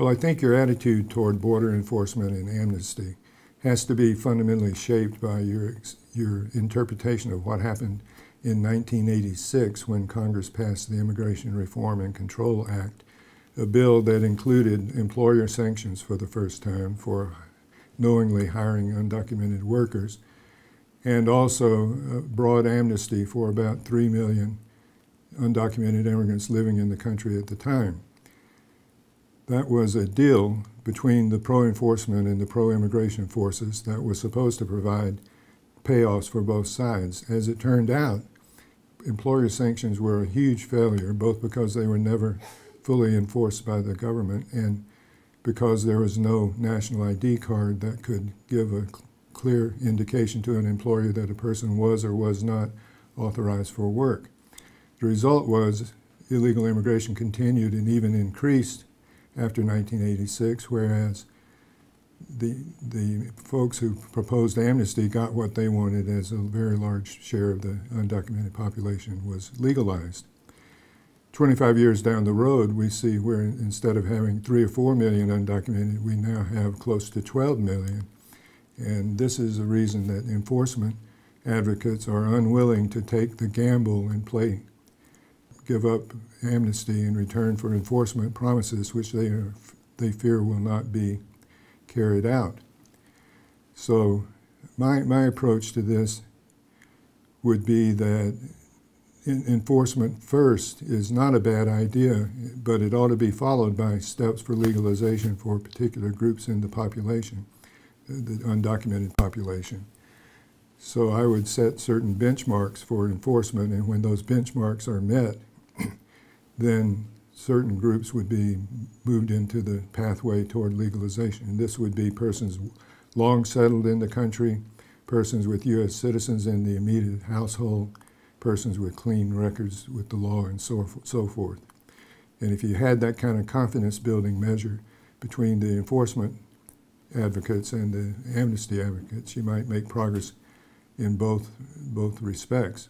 Well, I think your attitude toward border enforcement and amnesty has to be fundamentally shaped by your interpretation of what happened in 1986 when Congress passed the Immigration Reform and Control Act, a bill that included employer sanctions for the first time for knowingly hiring undocumented workers, and also broad amnesty for about 3 million undocumented immigrants living in the country at the time. That was a deal between the pro-enforcement and the pro-immigration forces that was supposed to provide payoffs for both sides. As it turned out, employer sanctions were a huge failure, both because they were never fully enforced by the government and because there was no national ID card that could give a clear indication to an employer that a person was or was not authorized for work. The result was illegal immigration continued and even increased after 1986, whereas the folks who proposed amnesty got what they wanted, as a very large share of the undocumented population was legalized. 25 years down the road, we see where instead of having 3 or 4 million undocumented, we now have close to 12 million. And this is a reason that enforcement advocates are unwilling to take the gamble and give up amnesty in return for enforcement promises which they fear will not be carried out. So my approach to this would be that enforcement first is not a bad idea, but it ought to be followed by steps for legalization for particular groups in the population, the undocumented population. So I would set certain benchmarks for enforcement, and when those benchmarks are met, then certain groups would be moved into the pathway toward legalization. And this would be persons long settled in the country, persons with U.S. citizens in the immediate household, persons with clean records with the law, and so forth. And if you had that kind of confidence-building measure between the enforcement advocates and the amnesty advocates, you might make progress in both respects.